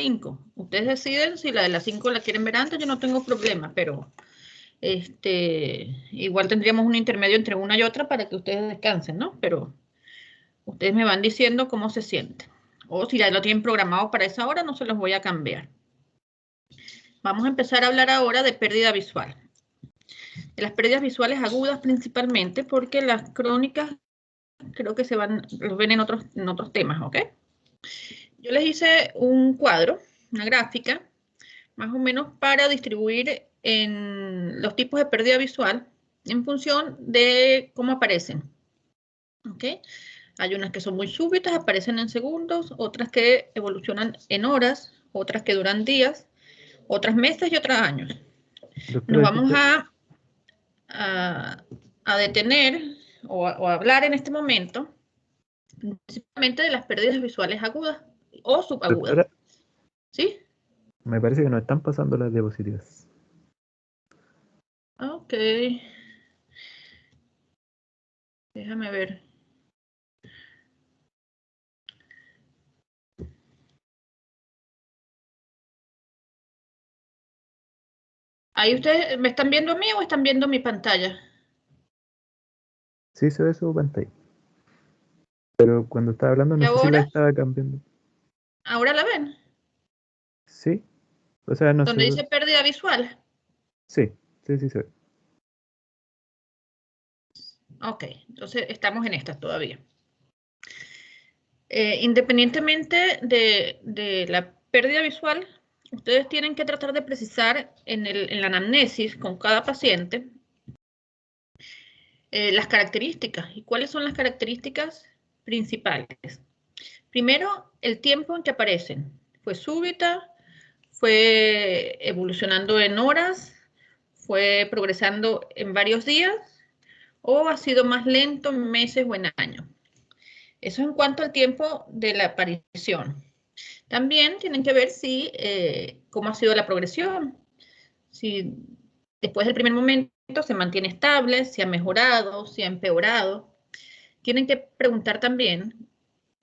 5. Ustedes deciden si la de las 5 la quieren ver antes, yo no tengo problema, pero igual tendríamos un intermedio entre una y otra para que ustedes descansen, ¿no? Pero ustedes me van diciendo cómo se sienten. O si ya lo tienen programado para esa hora, no se los voy a cambiar. Vamos a empezar a hablar ahora de pérdida visual. De las pérdidas visuales agudas principalmente, porque las crónicas creo que los ven en otros temas, ¿ok? Yo les hice un cuadro, una gráfica, más o menos para distribuir en los tipos de pérdida visual en función de cómo aparecen, ¿ok? Hay unas que son muy súbitas, aparecen en segundos, otras que evolucionan en horas, otras que duran días, otras meses y otras años. Nos Doctora, vamos a detener o a hablar en este momento principalmente de las pérdidas visuales agudas o subagudas. doctora, ¿Sí? me parece que nos están pasando las diapositivas. Ok. Déjame ver. ¿Ahí ustedes me están viendo a mí o están viendo mi pantalla? Sí, se ve su pantalla. Pero cuando estaba hablando, ¿Y no sé si la ahora? estaba cambiando. ¿Ahora la ven? Sí, o sea, no sé. Donde dice pérdida visual. Sí, sí, sí se ve. Ok, entonces estamos en estas todavía. Independientemente de la pérdida visual, ustedes tienen que tratar de precisar en la anamnesis con cada paciente las características. ¿Y cuáles son las características principales? Primero, el tiempo en que aparecen. ¿Fue súbita? ¿Fue evolucionando en horas? ¿Fue progresando en varios días? ¿O ha sido más lento en meses o en años? Eso en cuanto al tiempo de la aparición. También tienen que ver cómo ha sido la progresión. Si después del primer momento se mantiene estable, si ha mejorado, si ha empeorado. Tienen que preguntar también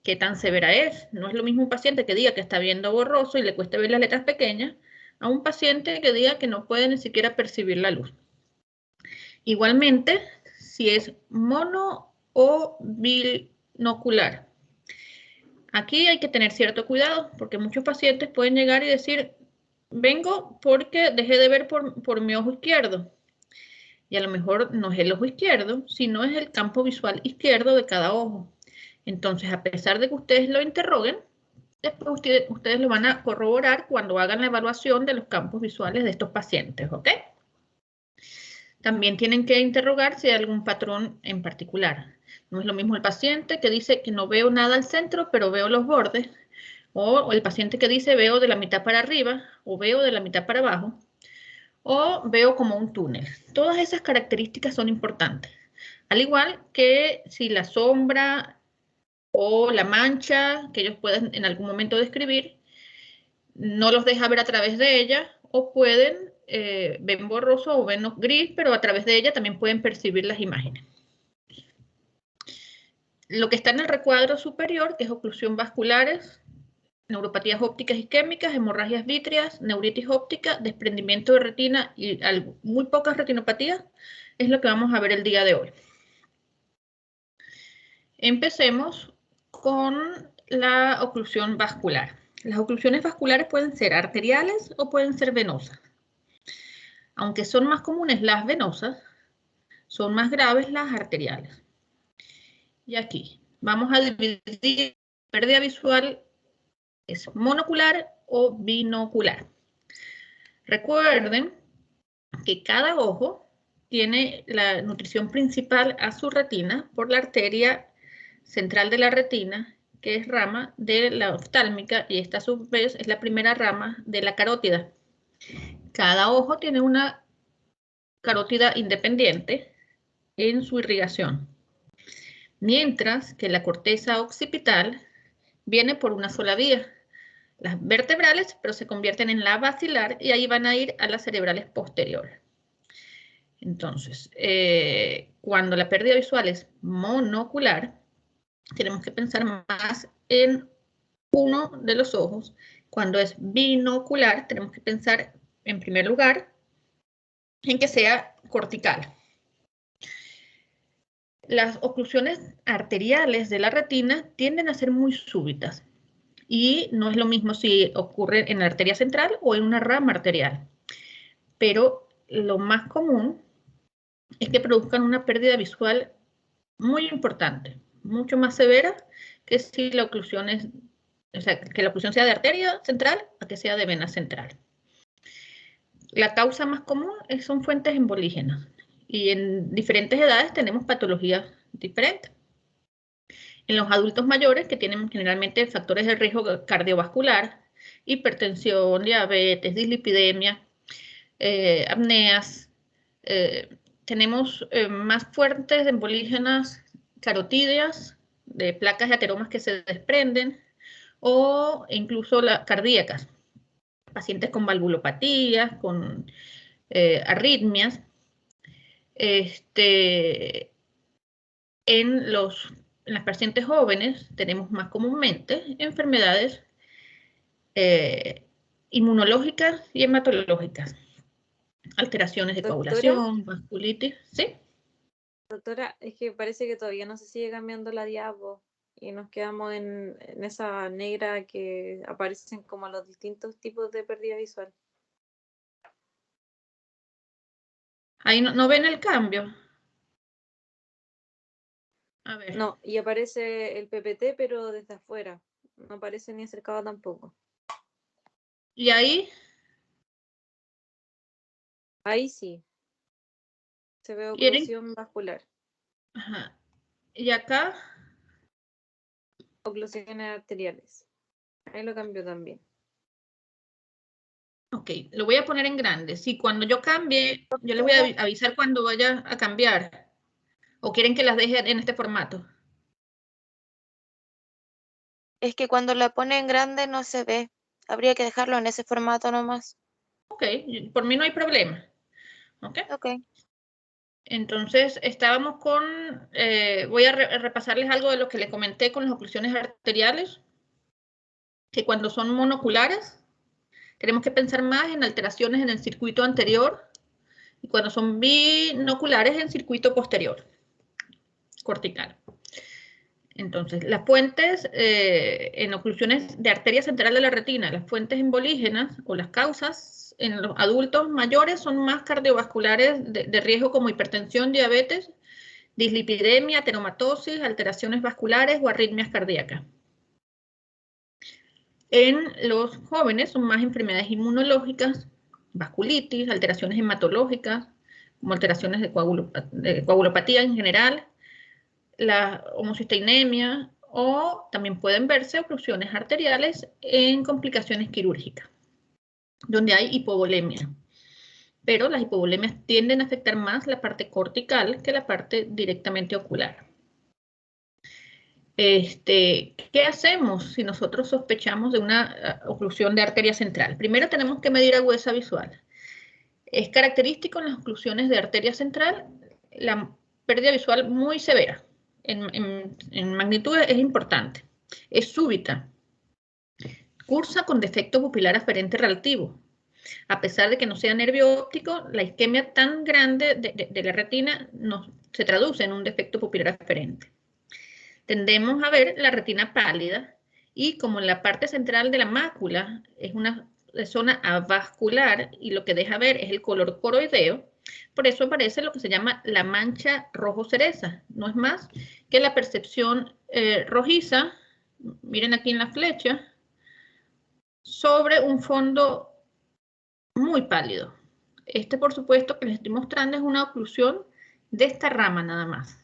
qué tan severa es. No es lo mismo un paciente que diga que está viendo borroso y le cuesta ver las letras pequeñas, a un paciente que diga que no puede ni siquiera percibir la luz. Igualmente, si es mono o binocular. Aquí hay que tener cierto cuidado porque muchos pacientes pueden llegar y decir, vengo porque dejé de ver por mi ojo izquierdo. Y a lo mejor no es el ojo izquierdo, sino es el campo visual izquierdo de cada ojo. Entonces, a pesar de que ustedes lo interroguen, después ustedes lo van a corroborar cuando hagan la evaluación de los campos visuales de estos pacientes, ¿ok? También tienen que interrogar si hay algún patrón en particular. No es lo mismo el paciente que dice que no veo nada al centro, pero veo los bordes, o el paciente que dice veo de la mitad para arriba, o veo de la mitad para abajo, o veo como un túnel. Todas esas características son importantes. Al igual que si la sombra o la mancha que ellos pueden en algún momento describir no los deja ver a través de ella, o pueden ven borroso o ven gris, pero a través de ella también pueden percibir las imágenes. Lo que está en el recuadro superior, que es oclusión vasculares, neuropatías ópticas isquémicas, hemorragias vítreas, neuritis óptica, desprendimiento de retina y muy pocas retinopatías, es lo que vamos a ver el día de hoy. Empecemos con la oclusión vascular. Las oclusiones vasculares pueden ser arteriales o pueden ser venosas. Aunque son más comunes las venosas, son más graves las arteriales. Y aquí vamos a dividir pérdida visual es monocular o binocular. Recuerden que cada ojo tiene la nutrición principal a su retina por la arteria central de la retina, que es rama de la oftálmica, y esta a su vez es la primera rama de la carótida. Cada ojo tiene una carótida independiente en su irrigación, mientras que la corteza occipital viene por una sola vía, las vertebrales, pero se convierten en la basilar y ahí van a ir a las cerebrales posteriores. Entonces, cuando la pérdida visual es monocular, tenemos que pensar más en uno de los ojos Cuando es binocular, tenemos que pensar, en primer lugar, en que sea cortical. Las oclusiones arteriales de la retina tienden a ser muy súbitas y no es lo mismo si ocurre en la arteria central o en una rama arterial. Pero lo más común es que produzcan una pérdida visual muy importante, mucho más severa que si la oclusión es, o sea, que la oclusión sea de arteria central a que sea de vena central. La causa más común son fuentes embolígenas y en diferentes edades tenemos patologías diferentes. En los adultos mayores, que tienen generalmente factores de riesgo cardiovascular, hipertensión, diabetes, dislipidemia, apneas, tenemos más fuentes embolígenas carotídeas, de placas y ateromas que se desprenden, o incluso cardíacas, pacientes con valvulopatías, con arritmias. En las pacientes jóvenes tenemos más comúnmente enfermedades inmunológicas y hematológicas, alteraciones de Doctora, coagulación, vasculitis, ¿sí? doctora, es que parece que todavía no se sigue cambiando la diapo y nos quedamos en esa negra que aparecen como los distintos tipos de pérdida visual. Ahí no ven el cambio. A ver. No, y aparece el PPT, pero desde afuera. No aparece ni acercado tampoco. ¿Y ahí? Ahí sí. Se ve oclusión vascular. Ajá. ¿Y acá? Oclusiones arteriales. Ahí lo cambio también. Ok, lo voy a poner en grande. Si cuando yo cambie, yo les voy a avisar cuando vaya a cambiar. ¿O quieren que las deje en este formato? Es que cuando la pone en grande no se ve. Habría que dejarlo en ese formato nomás. Ok, por mí no hay problema. Ok. Ok. Entonces, estábamos con, voy a repasarles algo de lo que les comenté con las oclusiones arteriales, que cuando son monoculares, tenemos que pensar más en alteraciones en el circuito anterior, y cuando son binoculares, en circuito posterior, cortical. Entonces, las fuentes en oclusiones de arteria central de la retina, las fuentes embolígenas o las causas en los adultos mayores son más cardiovasculares de riesgo como hipertensión, diabetes, dislipidemia, ateromatosis, alteraciones vasculares o arritmias cardíacas. En los jóvenes son más enfermedades inmunológicas, vasculitis, alteraciones hematológicas, como alteraciones de coagulopatía en general, la homocisteinemia, o también pueden verse oclusiones arteriales en complicaciones quirúrgicas, donde hay hipovolemia. Pero las hipovolemias tienden a afectar más la parte cortical que la parte directamente ocular. ¿Qué hacemos si nosotros sospechamos de una oclusión de arteria central? Primero tenemos que medir agudeza visual. Es característico en las oclusiones de arteria central la pérdida visual muy severa. En magnitud es importante. Es súbita. Cursa con defecto pupilar aferente relativo. A pesar de que no sea nervio óptico, la isquemia tan grande de la retina se traduce en un defecto pupilar aferente. Tendemos a ver la retina pálida y como en la parte central de la mácula es una zona avascular y lo que deja ver es el color coroideo, por eso aparece lo que se llama la mancha rojo cereza. No es más que la percepción rojiza, miren aquí en la flecha, sobre un fondo muy pálido. Por supuesto, que les estoy mostrando es una oclusión de esta rama nada más.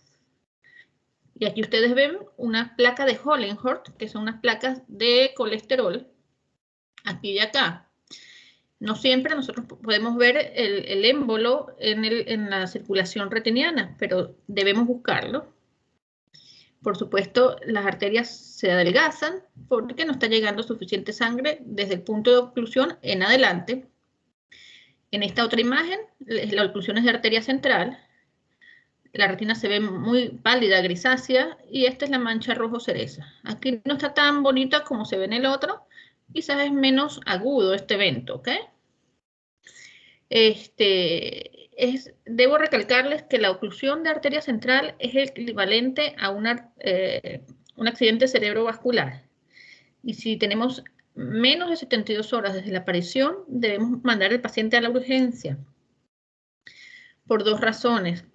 Y aquí ustedes ven una placa de Hollenhorst, que son unas placas de colesterol, aquí y acá. No siempre nosotros podemos ver el émbolo en la circulación retiniana, pero debemos buscarlo. Por supuesto, las arterias se adelgazan porque no está llegando suficiente sangre desde el punto de oclusión en adelante. En esta otra imagen, la oclusión es de arteria central. La retina se ve muy pálida, grisácea, y esta es la mancha rojo cereza. Aquí no está tan bonita como se ve en el otro, quizás es menos agudo este evento, ¿ok? Debo recalcarles que la oclusión de arteria central es el equivalente a un accidente cerebrovascular. Y si tenemos menos de 72 horas desde la aparición, debemos mandar al paciente a la urgencia. Por dos razones.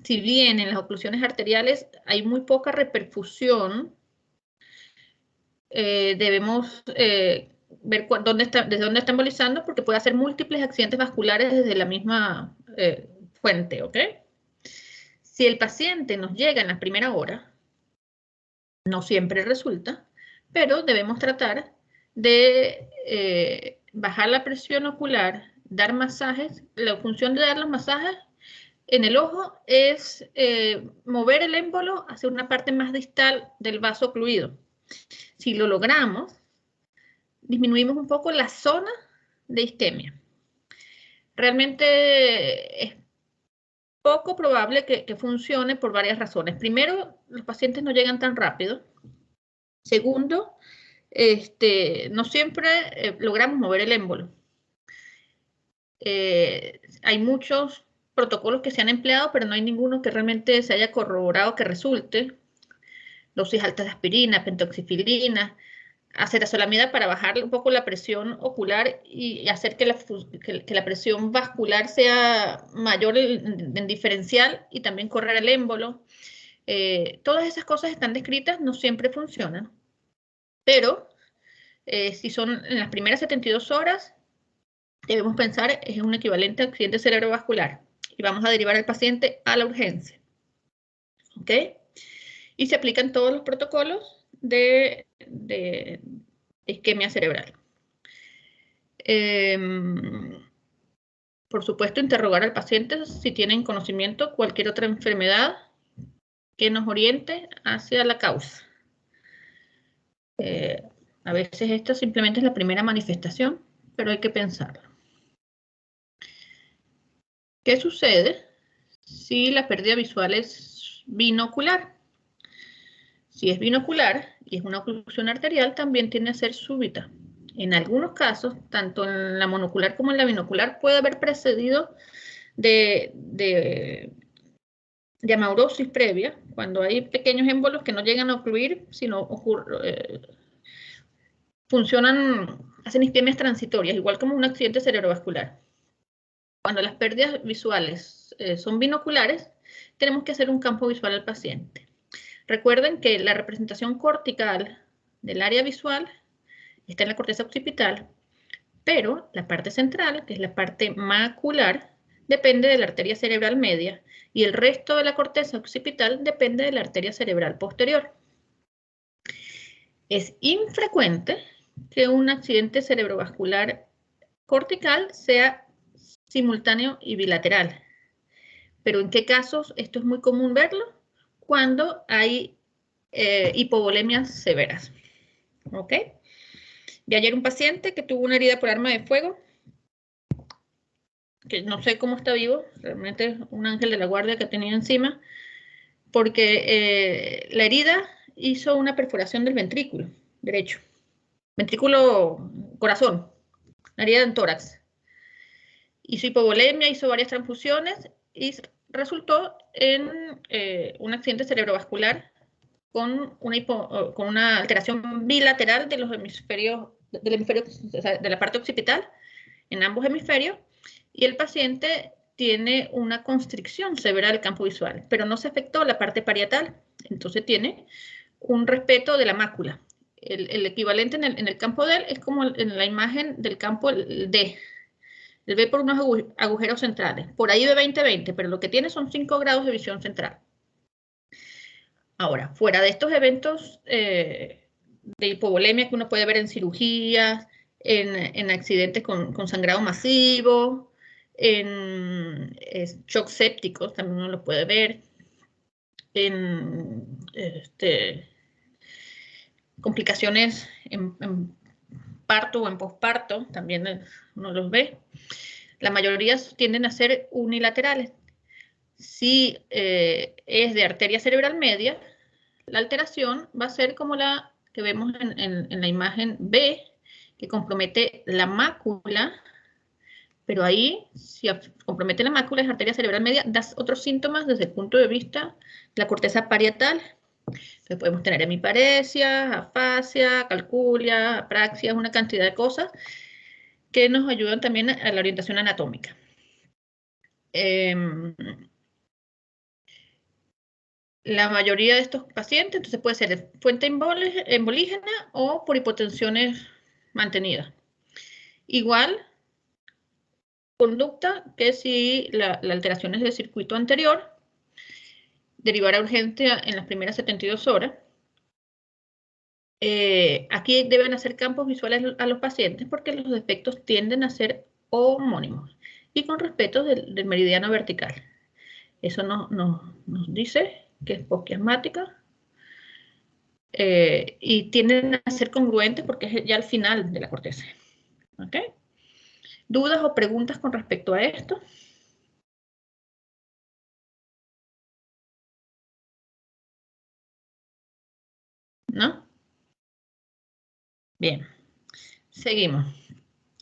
Si bien en las oclusiones arteriales hay muy poca reperfusión, debemos ver desde dónde está embolizando, porque puede hacer múltiples accidentes vasculares desde la misma fuente, ¿ok? Si el paciente nos llega en la primera hora, no siempre resulta, pero debemos tratar de bajar la presión ocular, dar masajes. La función de dar los masajes en el ojo es mover el émbolo hacia una parte más distal del vaso ocluido. Si lo logramos, disminuimos un poco la zona de isquemia. Realmente es poco probable que funcione por varias razones. Primero, los pacientes no llegan tan rápido. Segundo, no siempre logramos mover el émbolo. Hay muchos protocolos que se han empleado, pero no hay ninguno que realmente se haya corroborado que resulte. Dosis altas de aspirina, pentoxifilina, acetazolamida para bajar un poco la presión ocular y hacer que la presión vascular sea mayor en diferencial y también correr el émbolo. Todas esas cosas están descritas, no siempre funcionan, pero si son en las primeras 72 horas, debemos pensar es un equivalente a accidente cerebrovascular y vamos a derivar al paciente a la urgencia. ¿Ok? Y se aplican todos los protocolos de isquemia cerebral. Por supuesto, interrogar al paciente si tienen conocimiento cualquier otra enfermedad que nos oriente hacia la causa. A veces esta simplemente es la primera manifestación, pero hay que pensarlo. ¿Qué sucede si la pérdida visual es binocular? Si es binocular y es una oclusión arterial, también tiende a ser súbita. En algunos casos, tanto en la monocular como en la binocular, puede haber precedido de amaurosis previa, cuando hay pequeños émbolos que no llegan a ocluir, sino hacen isquemias transitorias, igual como un accidente cerebrovascular. Cuando las pérdidas visuales son binoculares, tenemos que hacer un campo visual al paciente. Recuerden que la representación cortical del área visual está en la corteza occipital, pero la parte central, que es la parte macular, depende de la arteria cerebral media y el resto de la corteza occipital depende de la arteria cerebral posterior. Es infrecuente que un accidente cerebrovascular cortical sea simultáneo y bilateral. Pero ¿en qué casos esto es muy común verlo? Cuando hay hipovolemias severas. ¿Ok? Vi ayer un paciente que tuvo una herida por arma de fuego, que no sé cómo está vivo, realmente es un ángel de la guardia que tenía encima, porque la herida hizo una perforación del ventrículo derecho, ventrículo corazón, la herida en tórax. Hizo hipovolemia, hizo varias transfusiones y resultó en un accidente cerebrovascular con una alteración bilateral de los hemisferios, de la parte occipital, en ambos hemisferios, y el paciente tiene una constricción severa del campo visual, pero no se afectó la parte parietal, entonces tiene un respeto de la mácula. El equivalente en el campo D es como en la imagen del campo D. El B por unos agujeros centrales. Por ahí ve 20-20, pero lo que tiene son 5 grados de visión central. Ahora, fuera de estos eventos de hipovolemia que uno puede ver en cirugías, en accidentes con sangrado masivo, en shock sépticos, también uno lo puede ver, en complicaciones en parto o en posparto, también uno los ve. La mayoría tienden a ser unilaterales. Si es de arteria cerebral media, la alteración va a ser como la que vemos en la imagen B, que compromete la mácula, pero ahí, si compromete la mácula, es arteria cerebral media, da otros síntomas desde el punto de vista de la corteza parietal. Entonces podemos tener hemiparesia, afasia, calculia, apraxia, una cantidad de cosas que nos ayudan también a la orientación anatómica. La mayoría de estos pacientes, entonces puede ser de fuente embolígena o por hipotensiones mantenidas. Igual, conducta que si la alteración es del circuito anterior, derivar a urgencia en las primeras 72 horas. Aquí deben hacer campos visuales a los pacientes porque los defectos tienden a ser homónimos y con respeto del meridiano vertical. Eso nos dice que es posquiasmática y tienden a ser congruentes porque es ya al final de la corteza. ¿Okay? ¿Dudas o preguntas con respecto a esto? ¿No? Bien, seguimos.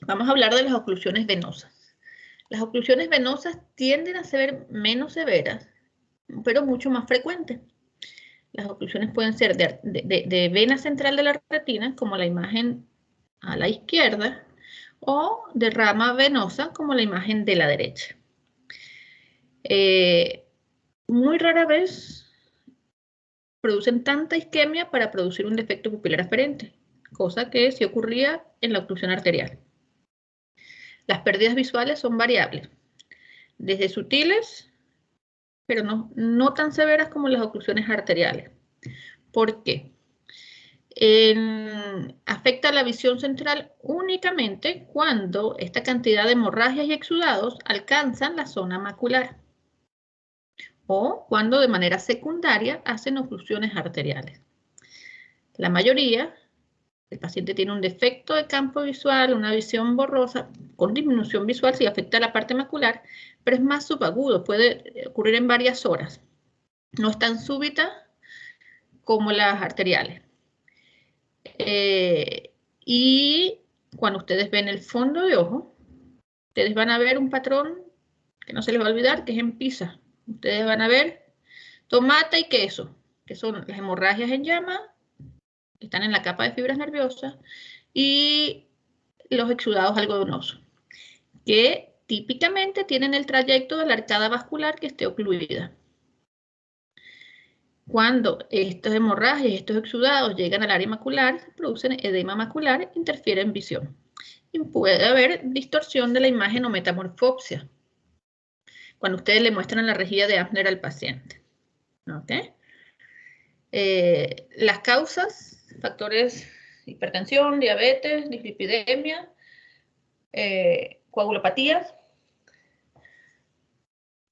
Vamos a hablar de las oclusiones venosas. Las oclusiones venosas tienden a ser menos severas, pero mucho más frecuentes. Las oclusiones pueden ser de vena central de la retina, como la imagen a la izquierda, o de rama venosa, como la imagen de la derecha. Muy rara vez producen tanta isquemia para producir un defecto pupilar aferente, cosa que sí ocurría en la oclusión arterial. Las pérdidas visuales son variables, desde sutiles, pero no tan severas como las oclusiones arteriales. ¿Por qué? Afecta la visión central únicamente cuando esta cantidad de hemorragias y exudados alcanzan la zona macular o cuando de manera secundaria hacen oclusiones arteriales. La mayoría, el paciente tiene un defecto de campo visual, una visión borrosa, con disminución visual si afecta la parte macular, pero es más subagudo, puede ocurrir en varias horas. No es tan súbita como las arteriales. Y cuando ustedes ven el fondo de ojo, ustedes van a ver un patrón que no se les va a olvidar, que es en pizza. Ustedes van a ver tomate y queso, que son las hemorragias en llama, que están en la capa de fibras nerviosas, y los exudados algodonosos, que típicamente tienen el trayecto de la arcada vascular que esté ocluida. Cuando estas hemorragias y estos exudados llegan al área macular, producen edema macular, interfieren en visión. Y puede haber distorsión de la imagen o metamorfopsia, cuando ustedes le muestran la rejilla de Ampner al paciente. ¿Okay? Las causas, factores: hipertensión, diabetes, dislipidemia, coagulopatías.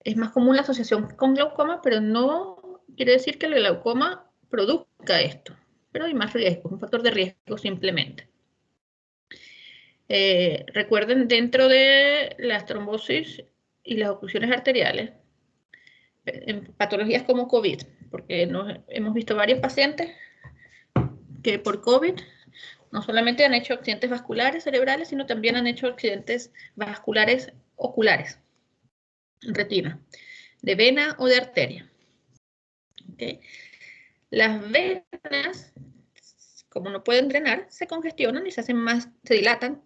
Es más común la asociación con glaucoma, pero no quiere decir que el glaucoma produzca esto. Pero hay más riesgos, un factor de riesgo simplemente. Recuerden, dentro de las trombosis y las oclusiones arteriales, en patologías como COVID, porque hemos visto varios pacientes que por COVID no solamente han hecho accidentes vasculares cerebrales, sino también han hecho accidentes vasculares oculares, en retina, de vena o de arteria. ¿Okay? Las venas, como no pueden drenar, se congestionan y se dilatan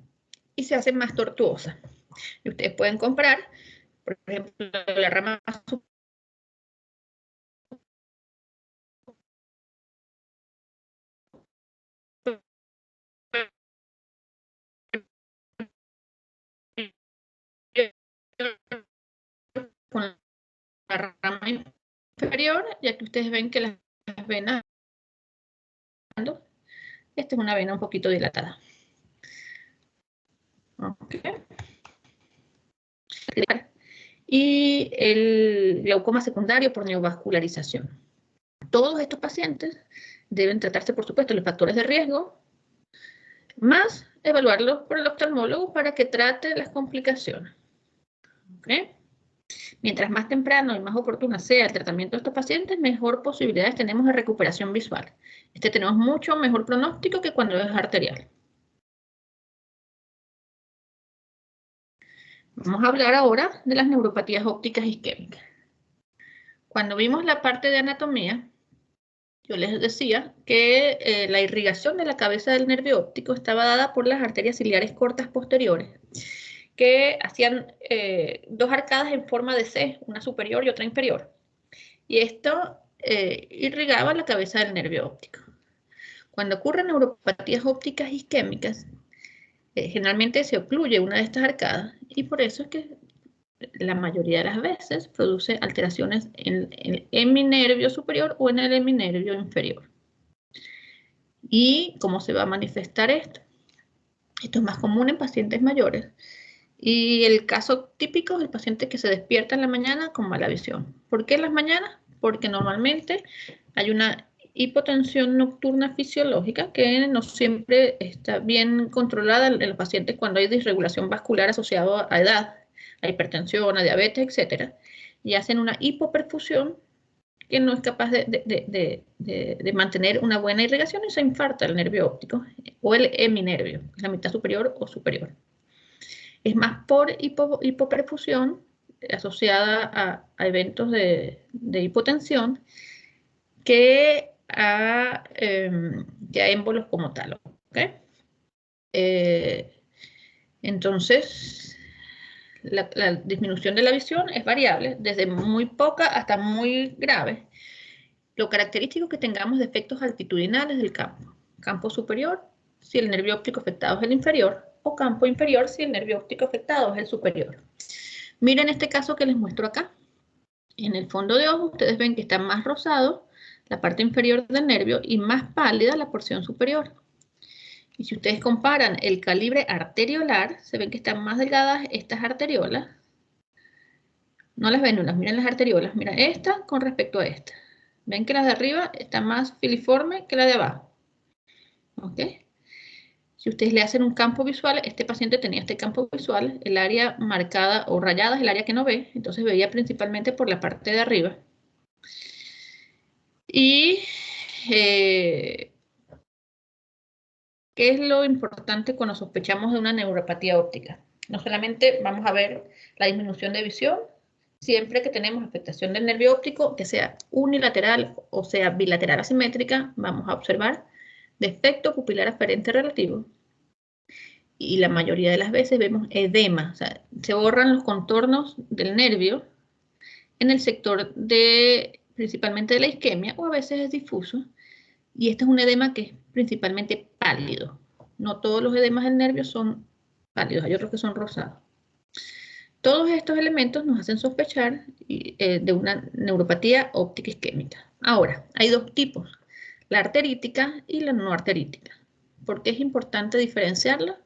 y se hacen más tortuosas. Y ustedes pueden comprar, por ejemplo, la rama con la rama inferior, ya que ustedes ven que las venas, esta es una vena un poquito dilatada. Okay. Y el glaucoma secundario por neovascularización. Todos estos pacientes deben tratarse, por supuesto, los factores de riesgo, más evaluarlos por el oftalmólogo para que trate las complicaciones. ¿Okay? Mientras más temprano y más oportuna sea el tratamiento de estos pacientes, mejor posibilidades tenemos de recuperación visual. Tenemos mucho mejor pronóstico que cuando es arterial. Vamos a hablar ahora de las neuropatías ópticas isquémicas. Cuando vimos la parte de anatomía, yo les decía que la irrigación de la cabeza del nervio óptico estaba dada por las arterias ciliares cortas posteriores, que hacían dos arcadas en forma de C, una superior y otra inferior. Y esto irrigaba la cabeza del nervio óptico. Cuando ocurren neuropatías ópticas isquémicas, generalmente se ocluye una de estas arcadas y por eso es que la mayoría de las veces produce alteraciones en el heminervio superior o en el heminervio inferior. ¿Y cómo se va a manifestar esto? Esto es más común en pacientes mayores. Y el caso típico es el paciente que se despierta en la mañana con mala visión. ¿Por qué en las mañanas? Porque normalmente hay una hipotensión nocturna fisiológica que no siempre está bien controlada en los pacientes cuando hay disregulación vascular asociada a edad, a hipertensión, a diabetes, etc. Y hacen una hipoperfusión que no es capaz de mantener una buena irrigación y se infarta el nervio óptico o el heminervio, la mitad superior o superior. Es más por hipoperfusión asociada a eventos de hipotensión que a émbolos como tal. ¿Okay? Entonces, la disminución de la visión es variable, desde muy poca hasta muy grave. Lo característico es que tengamos defectos altitudinales del campo. Campo superior, si el nervio óptico afectado es el inferior, o campo inferior, si el nervio óptico afectado es el superior. Miren este caso que les muestro acá. En el fondo de ojo, ustedes ven que está más rosado la parte inferior del nervio y más pálida la porción superior. Y si ustedes comparan el calibre arteriolar, se ven que están más delgadas estas arteriolas. No las ven unas, miren las arteriolas. Mira esta con respecto a esta. Ven que las de arriba están más filiforme que la de abajo. ¿Ok? Si ustedes le hacen un campo visual, este paciente tenía este campo visual, el área marcada o rayada es el área que no ve, entonces veía principalmente por la parte de arriba. Y ¿qué es lo importante cuando sospechamos de una neuropatía óptica? No solamente vamos a ver la disminución de visión, siempre que tenemos afectación del nervio óptico, que sea unilateral o sea bilateral asimétrica, vamos a observar defecto pupilar aferente relativo. Y la mayoría de las veces vemos edema, o sea, se borran los contornos del nervio en el sector principalmente de la isquemia, o a veces es difuso. Y este es un edema que es principalmente pálido. No todos los edemas del nervio son pálidos, hay otros que son rosados. Todos estos elementos nos hacen sospechar de una neuropatía óptica isquémica. Ahora, hay dos tipos, la arterítica y la no arterítica. ¿Por qué es importante diferenciarla?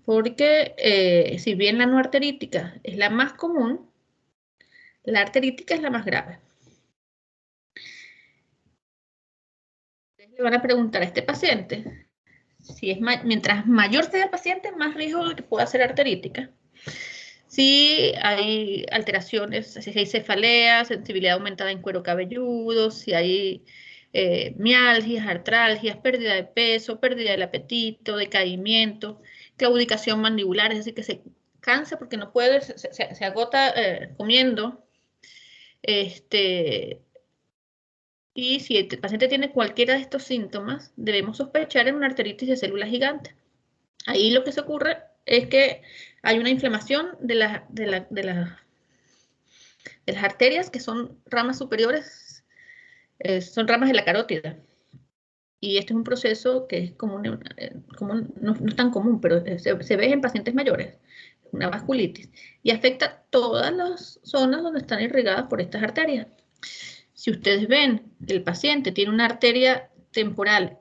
Porque si bien la no arterítica es la más común, la arterítica es la más grave. Le van a preguntar a este paciente, si es mientras mayor sea el paciente, más riesgo de que pueda ser arterítica. Si hay alteraciones, si hay cefalea, sensibilidad aumentada en cuero cabelludo, si hay mialgias, artralgias, pérdida de peso, pérdida del apetito, decaimiento, claudicación mandibular, es decir, que se cansa porque no puede, se agota comiendo. Y si el paciente tiene cualquiera de estos síntomas, debemos sospechar en una arteritis de células gigantes. Ahí lo que se ocurre es que hay una inflamación de las arterias que son ramas superiores, son ramas de la carótida. Y este es un proceso que es común, no es tan común, pero se ve en pacientes mayores, una vasculitis, y afecta todas las zonas donde están irrigadas por estas arterias. Si ustedes ven que el paciente tiene una arteria temporal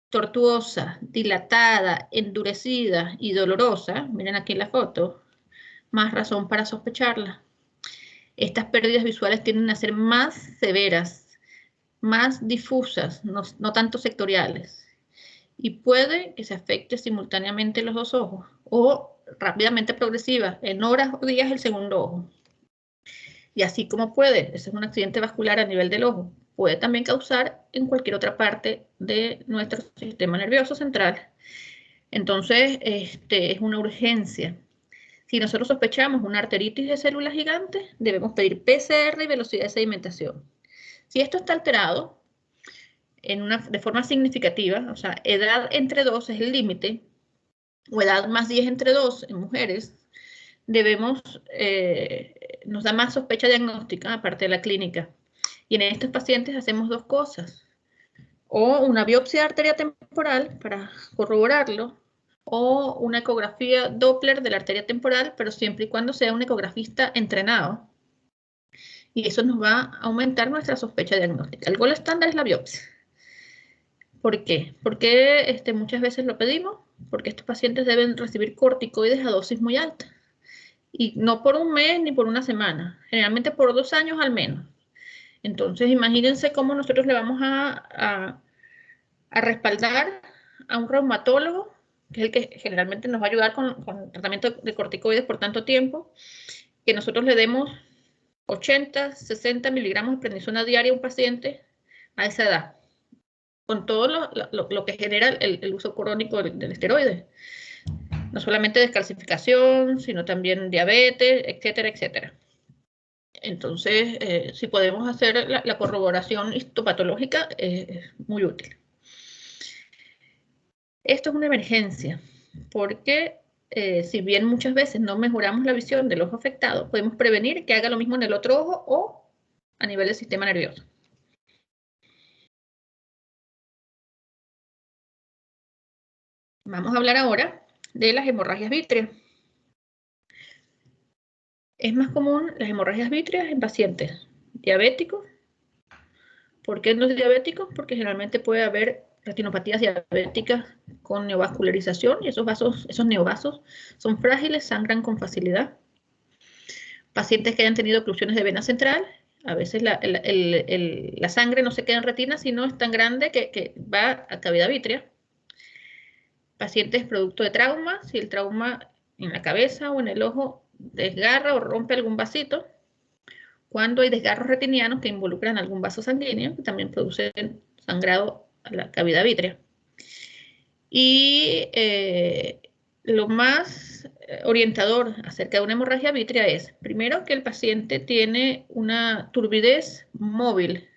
tortuosa, dilatada, endurecida y dolorosa, miren aquí en la foto, más razón para sospecharla. Estas pérdidas visuales tienden a ser más severas, más difusas, no tanto sectoriales. Y puede que se afecte simultáneamente los dos ojos o rápidamente progresiva, en horas o días el segundo ojo. Y así como puede, ese es un accidente vascular a nivel del ojo, puede también causar en cualquier otra parte de nuestro sistema nervioso central. Entonces, es una urgencia. Si nosotros sospechamos una arteritis de células gigantes, debemos pedir PCR y velocidad de sedimentación. Si esto está alterado de forma significativa, o sea, edad entre 2 es el límite, o edad más 10 entre 2 en mujeres, nos da más sospecha diagnóstica aparte de la clínica. Y en estos pacientes hacemos dos cosas. O una biopsia de arteria temporal para corroborarlo, o una ecografía Doppler de la arteria temporal, pero siempre y cuando sea un ecografista entrenado. Y eso nos va a aumentar nuestra sospecha diagnóstica. El gol estándar es la biopsia. ¿Por qué? Porque muchas veces lo pedimos, porque estos pacientes deben recibir corticoides a dosis muy altas. Y no por un mes ni por una semana, generalmente por 2 años al menos. Entonces, imagínense cómo nosotros le vamos a respaldar a un reumatólogo, que es el que generalmente nos va a ayudar con el tratamiento de corticoides por tanto tiempo, que nosotros le demos 80, 60 miligramos de prednisona diaria a un paciente a esa edad, con todo lo que genera el uso crónico del esteroide. No solamente descalcificación, sino también diabetes, etcétera, etcétera. Entonces, si podemos hacer la corroboración histopatológica, es muy útil. Esto es una emergencia, porque si bien muchas veces no mejoramos la visión del ojo afectado, podemos prevenir que haga lo mismo en el otro ojo o a nivel del sistema nervioso. Vamos a hablar ahora de las hemorragias vítreas. Es más común las hemorragias vítreas en pacientes diabéticos. ¿Por qué en los diabéticos? Porque generalmente puede haber retinopatías diabéticas con neovascularización y esos neovasos son frágiles, sangran con facilidad. Pacientes que hayan tenido oclusiones de vena central, a veces la sangre no se queda en retina, sino es tan grande que va a cavidad vítrea. Pacientes producto de trauma, si el trauma en la cabeza o en el ojo desgarra o rompe algún vasito. Cuando hay desgarros retinianos que involucran algún vaso sanguíneo, que también producen sangrado a la cavidad vítrea. Y lo más orientador acerca de una hemorragia vítrea es, primero, que el paciente tiene una turbidez móvil,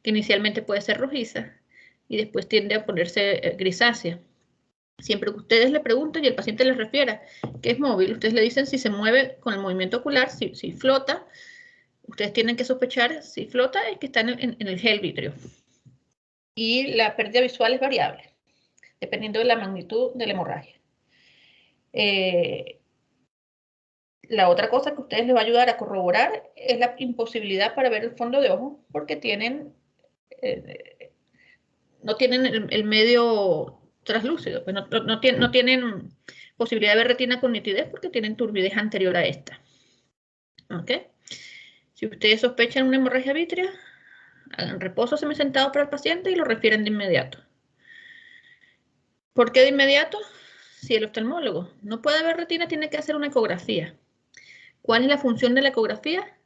que inicialmente puede ser rojiza y después tiende a ponerse grisácea. Siempre que ustedes le pregunten y el paciente les refiera que es móvil, ustedes le dicen si se mueve con el movimiento ocular, si flota. Ustedes tienen que sospechar si flota es que está en el gel vítreo. Y la pérdida visual es variable, dependiendo de la magnitud de la hemorragia. La otra cosa que a ustedes les va a ayudar a corroborar es la imposibilidad para ver el fondo de ojo, porque no tienen el medio translúcido, pues no tienen posibilidad de ver retina con nitidez porque tienen turbidez anterior a esta. ¿Ok? Si ustedes sospechan una hemorragia vítrea, hagan reposo semisentado para el paciente y lo refieren de inmediato. ¿Por qué de inmediato? Si el oftalmólogo no puede ver retina, tiene que hacer una ecografía. ¿Cuál es la función de la ecografía?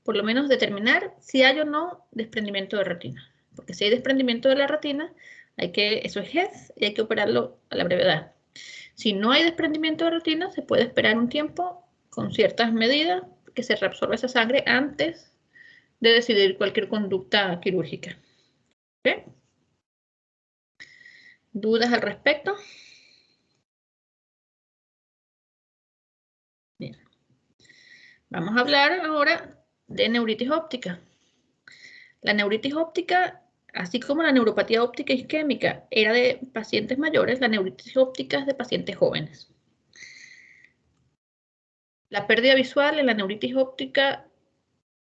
Por lo menos determinar si hay o no desprendimiento de retina. Porque si hay desprendimiento de la retina, eso es GES y hay que operarlo a la brevedad. Si no hay desprendimiento de retina, se puede esperar un tiempo con ciertas medidas que se reabsorba esa sangre antes de decidir cualquier conducta quirúrgica. ¿Okay? ¿Dudas al respecto? Bien. Vamos a hablar ahora de neuritis óptica. La neuritis óptica, así como la neuropatía óptica isquémica era de pacientes mayores, la neuritis óptica es de pacientes jóvenes. La pérdida visual en la neuritis óptica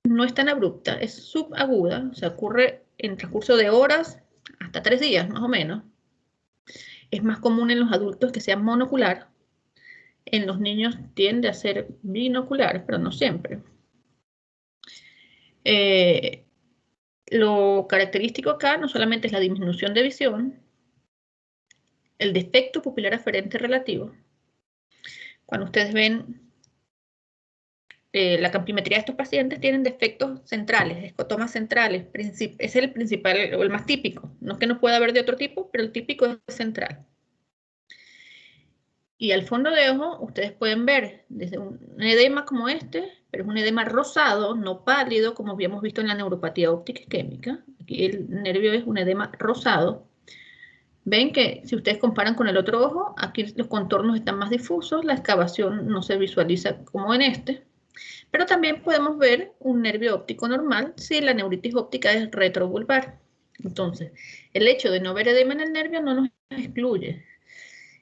no es tan abrupta, es subaguda, o sea, ocurre en transcurso de horas hasta 3 días, más o menos. Es más común en los adultos que sea monocular. En los niños tiende a ser binocular, pero no siempre. Lo característico acá no solamente es la disminución de visión, el defecto pupilar aferente relativo. Cuando ustedes ven la campimetría de estos pacientes, tienen defectos centrales, escotomas centrales. Es el principal o el más típico. No es que no pueda haber de otro tipo, pero el típico es central. Y al fondo de ojo ustedes pueden ver desde un edema como este, pero es un edema rosado, no pálido, como habíamos visto en la neuropatía óptica isquémica. Aquí el nervio es un edema rosado. Ven que si ustedes comparan con el otro ojo, aquí los contornos están más difusos, la excavación no se visualiza como en este. Pero también podemos ver un nervio óptico normal si la neuritis óptica es retrovulvar. Entonces, el hecho de no ver edema en el nervio no nos excluye.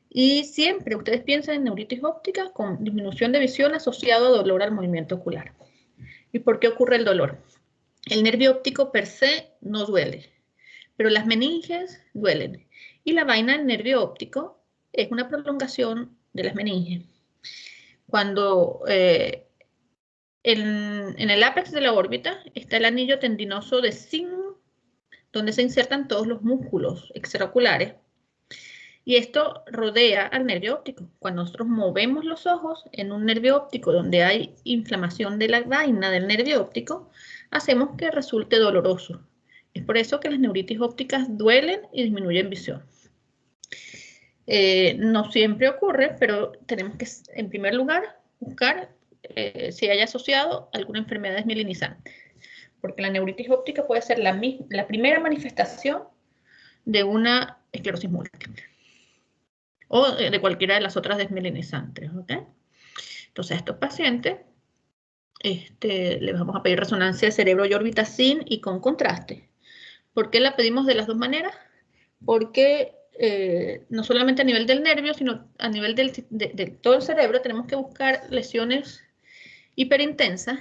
Y siempre ustedes piensan en neuritis óptica con disminución de visión asociado a dolor al movimiento ocular. ¿Y por qué ocurre el dolor? El nervio óptico per se no duele, pero las meninges duelen. Y la vaina del nervio óptico es una prolongación de las meninges. Cuando en el ápex de la órbita está el anillo tendinoso de Zinc, donde se insertan todos los músculos extraoculares. Y esto rodea al nervio óptico. Cuando nosotros movemos los ojos en un nervio óptico donde hay inflamación de la vaina del nervio óptico, hacemos que resulte doloroso. Es por eso que las neuritis ópticas duelen y disminuyen visión. No siempre ocurre, pero tenemos que, en primer lugar, buscar si hay asociado alguna enfermedad desmielinizante. Porque la neuritis óptica puede ser la primera manifestación de una esclerosis múltiple o de cualquiera de las otras desmielinizantes. ¿Okay? Entonces, a estos pacientes les vamos a pedir resonancia de cerebro y órbita sin y con contraste. ¿Por qué la pedimos de las dos maneras? Porque no solamente a nivel del nervio, sino a nivel de todo el cerebro tenemos que buscar lesiones hiperintensas,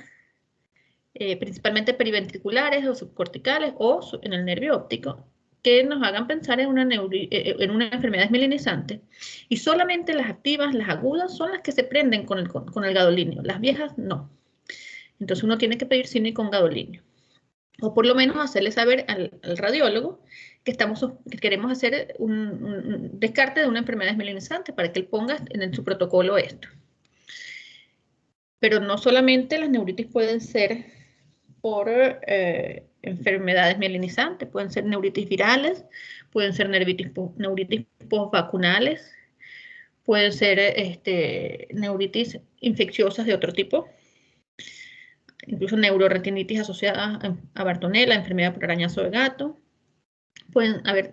principalmente periventriculares o subcorticales o en el nervio óptico, que nos hagan pensar en una enfermedad desmielinizante. Y solamente las activas, las agudas, son las que se prenden con el gadolinio. Las viejas, no. Entonces uno tiene que pedir cine con gadolinio. O por lo menos hacerle saber al radiólogo que queremos hacer un descarte de una enfermedad desmielinizante para que él ponga en su protocolo esto. Pero no solamente las neuritis pueden ser por enfermedades mielinizantes, pueden ser neuritis virales, pueden ser neuritis postvacunales, pueden ser neuritis infecciosas de otro tipo, incluso neuroretinitis asociada a Bartonella, enfermedad por arañazo de gato. Pueden haber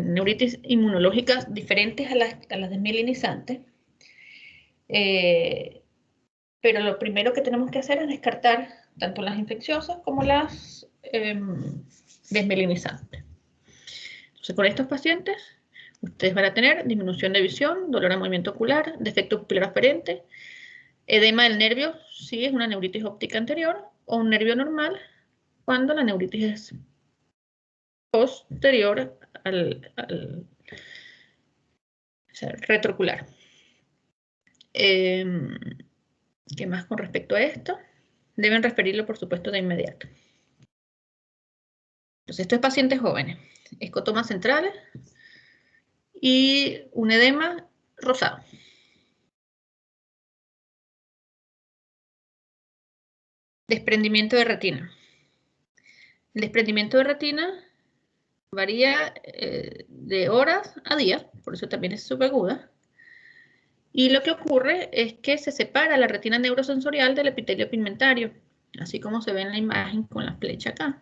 neuritis inmunológicas diferentes a las desmielinizantes. Pero lo primero que tenemos que hacer es descartar tanto las infecciosas como las desmielinizantes. Entonces, con estos pacientes, ustedes van a tener disminución de visión, dolor al movimiento ocular, defecto pupilar aferente, edema del nervio, si es una neuritis óptica anterior, o un nervio normal, cuando la neuritis es posterior al retroocular. ¿Qué más con respecto a esto? Deben referirlo, por supuesto, de inmediato. Entonces, esto es pacientes jóvenes, escotomas centrales y un edema rosado. Desprendimiento de retina. El desprendimiento de retina varía de horas a días, por eso también es subaguda. Y lo que ocurre es que se separa la retina neurosensorial del epitelio pigmentario, así como se ve en la imagen con la flecha acá.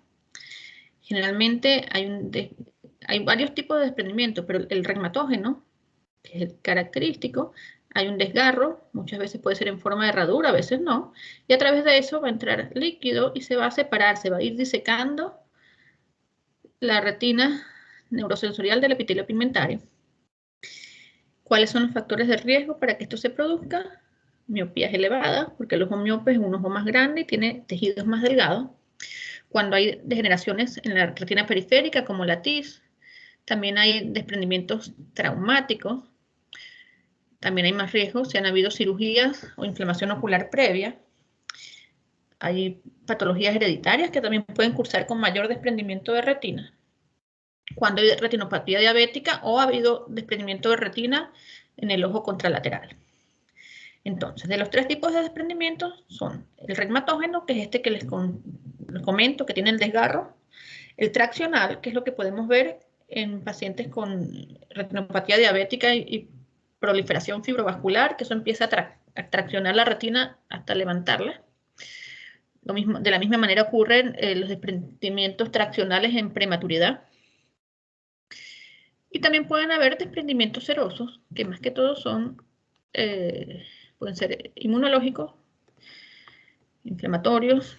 Generalmente hay varios tipos de desprendimiento, pero el regmatógeno, que es el característico, hay un desgarro, muchas veces puede ser en forma de herradura, a veces no, y a través de eso va a entrar líquido y se va a separar, se va a ir disecando la retina neurosensorial del epitelio pigmentario. ¿Cuáles son los factores de riesgo para que esto se produzca? Miopías elevadas, porque el ojo miope es un ojo más grande y tiene tejidos más delgados. Cuando hay degeneraciones en la retina periférica, como la TIS, también hay desprendimientos traumáticos. También hay más riesgo si han habido cirugías o inflamación ocular previa. Hay patologías hereditarias que también pueden cursar con mayor desprendimiento de retina. Cuando hay retinopatía diabética o ha habido desprendimiento de retina en el ojo contralateral. Entonces, de los tres tipos de desprendimientos son el regmatógeno, que es este que les comento, que tiene el desgarro, el traccional, que es lo que podemos ver en pacientes con retinopatía diabética y proliferación fibrovascular, que eso empieza a traccionar la retina hasta levantarla. Lo mismo, de la misma manera ocurren los desprendimientos traccionales en prematuridad. Y también pueden haber desprendimientos serosos, que más que todo pueden ser inmunológicos, inflamatorios,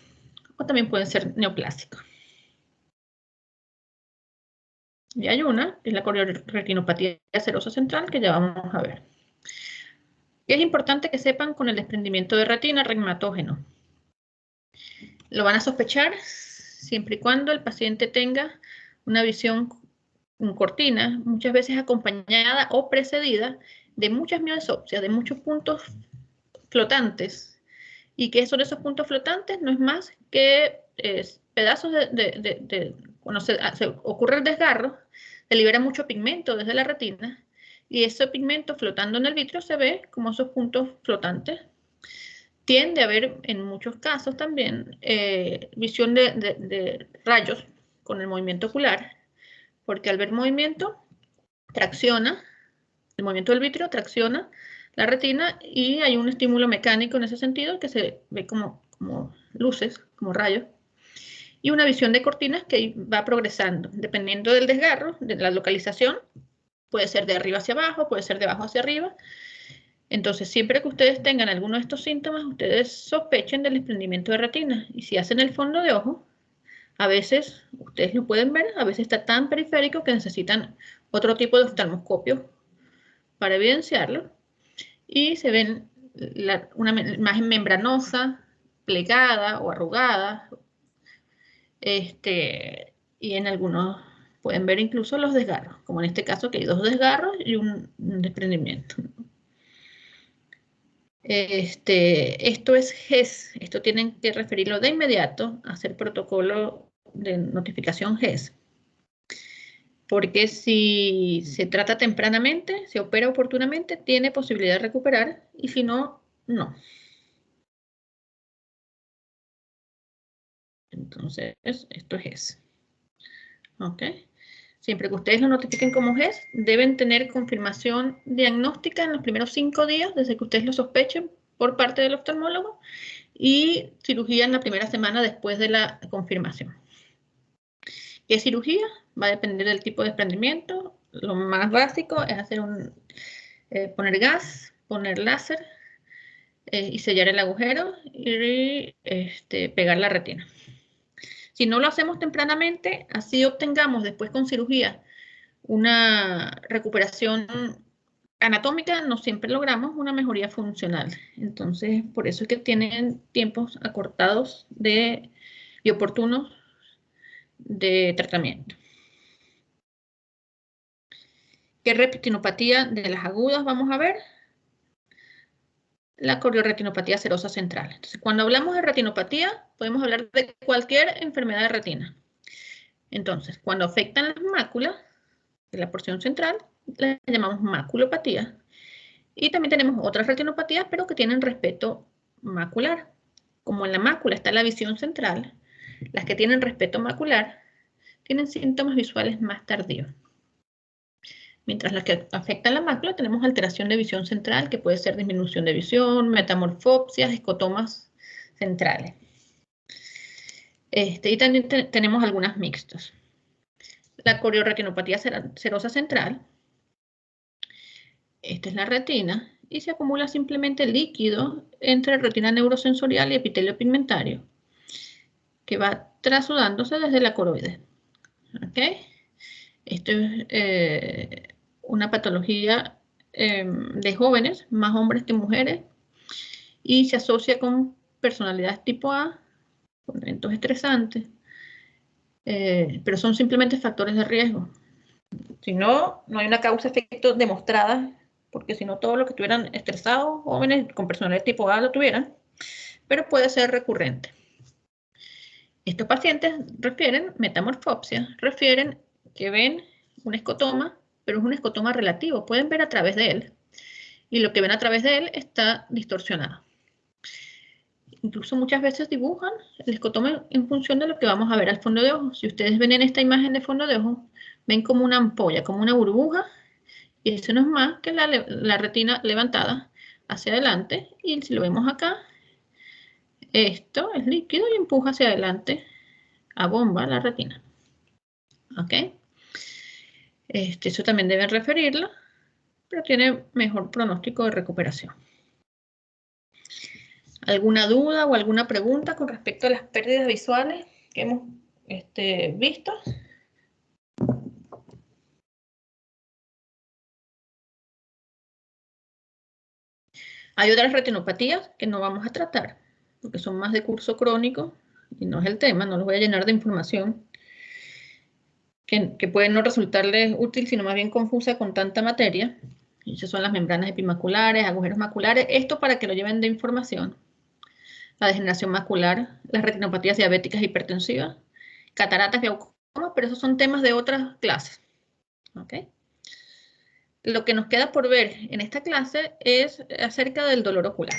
o también pueden ser neoplásicos. Y hay una, que es la corioretinopatía serosa central, que ya vamos a ver. Y es importante que sepan con el desprendimiento de retina reumatógeno. Lo van a sospechar siempre y cuando el paciente tenga una visión cortina, muchas veces acompañada o precedida de muchas miosopsias, de muchos puntos flotantes. ¿Y qué son esos puntos flotantes? No es más que pedazos cuando se ocurre el desgarro, se libera mucho pigmento desde la retina y ese pigmento flotando en el vítreo se ve como esos puntos flotantes. Tiende a haber en muchos casos también visión de rayos con el movimiento ocular, porque al ver movimiento tracciona, el movimiento del vítreo tracciona la retina y hay un estímulo mecánico en ese sentido que se ve como luces, como rayos, y una visión de cortinas que va progresando, dependiendo del desgarro, de la localización, puede ser de arriba hacia abajo, puede ser de abajo hacia arriba. Entonces, siempre que ustedes tengan alguno de estos síntomas, ustedes sospechen del desprendimiento de retina, y si hacen el fondo de ojo, a veces ustedes lo pueden ver, a veces está tan periférico que necesitan otro tipo de oftalmoscopio para evidenciarlo. Y se ven una imagen membranosa, plegada o arrugada. Y en algunos pueden ver incluso los desgarros, como en este caso que hay 2 desgarros y un desprendimiento. Esto es GES, esto tienen que referirlo de inmediato a hacer protocolo de notificación GES. Porque si se trata tempranamente, se opera oportunamente, tiene posibilidad de recuperar, y si no, no. Entonces, esto es GES. ¿Ok? Siempre que ustedes lo notifiquen como GES, deben tener confirmación diagnóstica en los primeros 5 días, desde que ustedes lo sospechen por parte del oftalmólogo, y cirugía en la primera semana después de la confirmación. ¿Qué cirugía? Va a depender del tipo de desprendimiento. Lo más básico es hacer poner gas, poner láser y sellar el agujero y pegar la retina. Si no lo hacemos tempranamente, así obtengamos después con cirugía una recuperación anatómica, no siempre logramos una mejoría funcional. Entonces, por eso es que tienen tiempos acortados y oportunos de tratamiento. ¿Qué retinopatía de las agudas vamos a ver? La corioretinopatía serosa central. Entonces, cuando hablamos de retinopatía, podemos hablar de cualquier enfermedad de retina. Entonces, cuando afectan las máculas de la porción central, la llamamos maculopatía. Y también tenemos otras retinopatías, pero que tienen respeto macular. Como en la mácula está la visión central, las que tienen respeto macular tienen síntomas visuales más tardíos. Mientras las que afectan la mácula tenemos alteración de visión central, que puede ser disminución de visión, metamorfopsias, escotomas centrales. Y también tenemos algunas mixtas. La corioretinopatía serosa central. Esta es la retina y se acumula simplemente líquido entre retina neurosensorial y epitelio pigmentario, que va trasudándose desde la coroide. ¿Ok? Esto es una patología de jóvenes, más hombres que mujeres, y se asocia con personalidades tipo A, con eventos estresantes, pero son simplemente factores de riesgo. Si no, no hay una causa-efecto demostrada, porque si no, todos los que estuvieran estresados, jóvenes con personalidad tipo A lo tuvieran, pero puede ser recurrente. Estos pacientes refieren metamorfopsia, refieren que ven un escotoma, pero es un escotoma relativo, pueden ver a través de él, y lo que ven a través de él está distorsionado. Incluso muchas veces dibujan el escotoma en función de lo que vamos a ver al fondo de ojo. Si ustedes ven en esta imagen de fondo de ojo, ven como una ampolla, como una burbuja, Y eso no es más que la retina levantada hacia adelante. Y si lo vemos acá, esto es líquido y empuja hacia adelante a bomba la retina. ¿Ok? Eso también deben referirlo, pero tiene mejor pronóstico de recuperación. ¿Alguna duda o alguna pregunta con respecto a las pérdidas visuales que hemos visto? Hay otras retinopatías que no vamos a tratar, porque son más de curso crónico y no es el tema, no los voy a llenar de información que puede no resultarles útil, sino más bien confusa con tanta materia. Y esas son las membranas epimaculares, agujeros maculares, esto para que lo lleven de información. La degeneración macular, las retinopatías diabéticas hipertensivas, cataratas, glaucoma, pero esos son temas de otras clases. ¿Ok? Lo que nos queda por ver en esta clase es acerca del dolor ocular.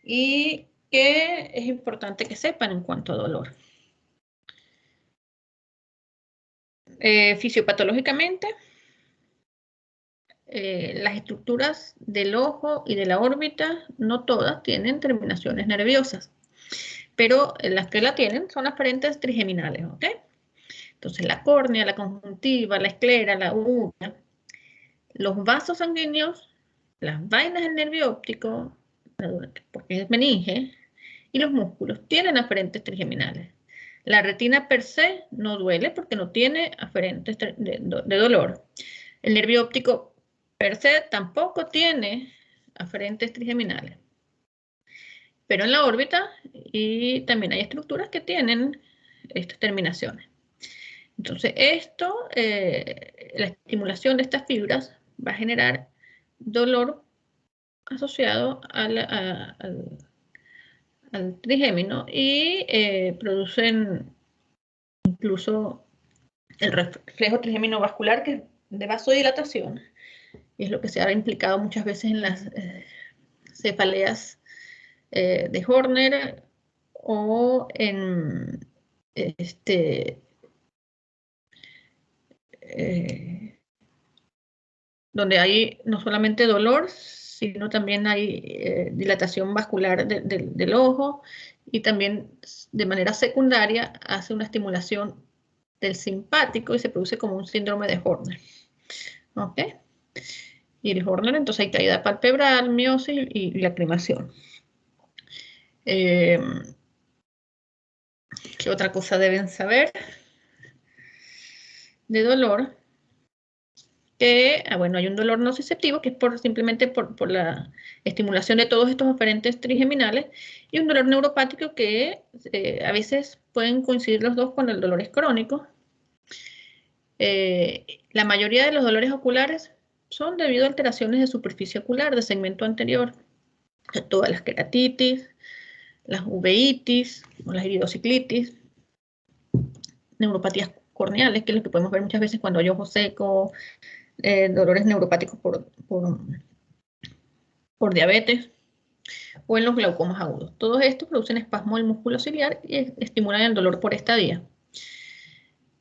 Y qué es importante que sepan en cuanto a dolor. Fisiopatológicamente, las estructuras del ojo y de la órbita, no todas tienen terminaciones nerviosas, pero las que la tienen son aferentes trigeminales, ¿ok? Entonces la córnea, la conjuntiva, la esclera, la uvea, los vasos sanguíneos, las vainas del nervio óptico, porque es meninge, y los músculos tienen aferentes trigeminales. La retina per se no duele porque no tiene aferentes de dolor. El nervio óptico per se tampoco tiene aferentes trigeminales. Pero en la órbita y también hay estructuras que tienen estas terminaciones. Entonces la estimulación de estas fibras va a generar dolor asociado al trigémino y producen incluso el reflejo trigémino vascular, que es de vasodilatación, y es lo que se ha implicado muchas veces en las cefaleas de Horner o en donde hay no solamente dolor, sino también hay dilatación vascular del ojo, y también de manera secundaria hace una estimulación del simpático y se produce como un síndrome de Horner. ¿Ok? Y el Horner, entonces hay caída palpebral, miosis y lacrimación. ¿Qué otra cosa deben saber de dolor? Bueno, hay un dolor nociceptivo que es simplemente por la estimulación de todos estos aferentes trigeminales, y un dolor neuropático que a veces pueden coincidir los dos cuando el dolor es crónico. La mayoría de los dolores oculares son debido a alteraciones de superficie ocular, de segmento anterior. Todas las queratitis, las uveitis o las iridociclitis, neuropatías corneales, que es lo que podemos ver muchas veces cuando hay ojo seco, dolores neuropáticos por diabetes o en los glaucomas agudos. Todos estos producen espasmo del músculo ciliar y estimulan el dolor por esta vía.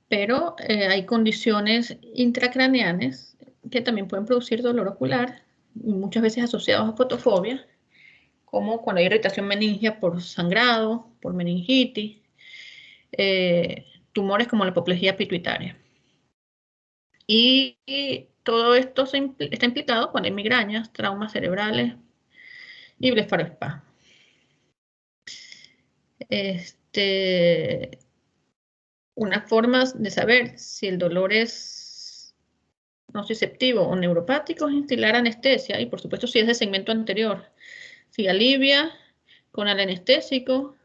Pero hay condiciones intracraneales que también pueden producir dolor ocular, muchas veces asociados a fotofobia, como cuando hay irritación meningia por sangrado, por meningitis, tumores como la apoplejía pituitaria. Y todo esto está implicado cuando hay migrañas, traumas cerebrales y blefaroespasmo. Una forma de saber si el dolor es nociceptivo o neuropático es instilar anestesia, y por supuesto si es de segmento anterior. Si alivia con el anestésico,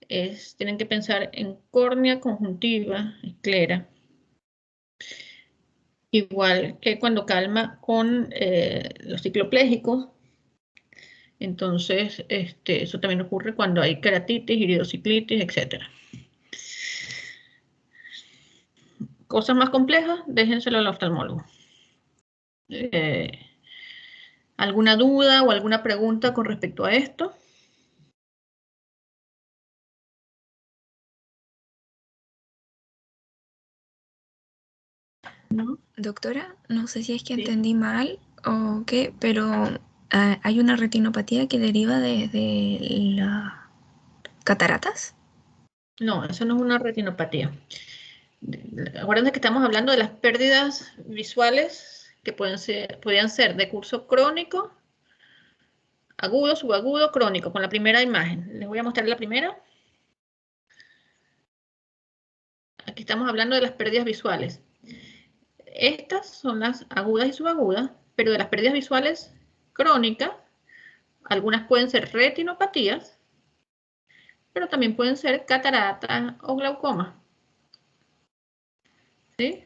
tienen que pensar en córnea, conjuntiva, esclera. Igual que cuando calma con los cicloplégicos. Entonces, eso también ocurre cuando hay queratitis, iridociclitis, etc. Cosas más complejas, déjenselo al oftalmólogo. ¿Alguna duda o alguna pregunta con respecto a esto? ¿No? Doctora, no sé si es que Sí. entendí mal o qué, pero hay una retinopatía que deriva de las cataratas. No, eso no es una retinopatía. Acuérdense que estamos hablando de las pérdidas visuales que podían ser de curso crónico, agudo, subagudo, crónico, con la primera imagen. Les voy a mostrar la primera. Aquí estamos hablando de las pérdidas visuales. Estas son las agudas y subagudas, pero de las pérdidas visuales crónicas, algunas pueden ser retinopatías, pero también pueden ser cataratas o glaucoma. ¿Sí?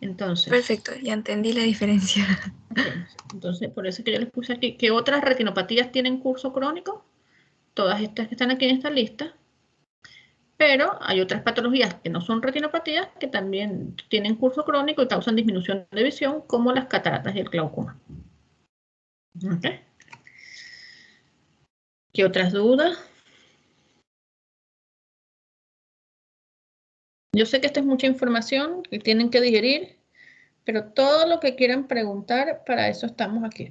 Entonces, Perfecto, ya entendí la diferencia. okay. Entonces, por eso es que yo les puse aquí, ¿qué otras retinopatías tienen curso crónico? Todas estas que están aquí en esta lista. Pero hay otras patologías que no son retinopatías que también tienen curso crónico y causan disminución de visión, como las cataratas y el glaucoma. Okay. ¿Qué otras dudas? Yo sé que esto es mucha información que tienen que digerir, pero todo lo que quieran preguntar, para eso estamos aquí.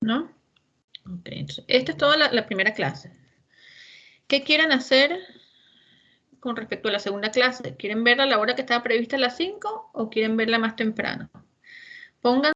¿No? Ok, entonces, esta es toda la primera clase. ¿Qué quieren hacer con respecto a la segunda clase? ¿Quieren verla a la hora que estaba prevista a las 5 o quieren verla más temprano? Pongan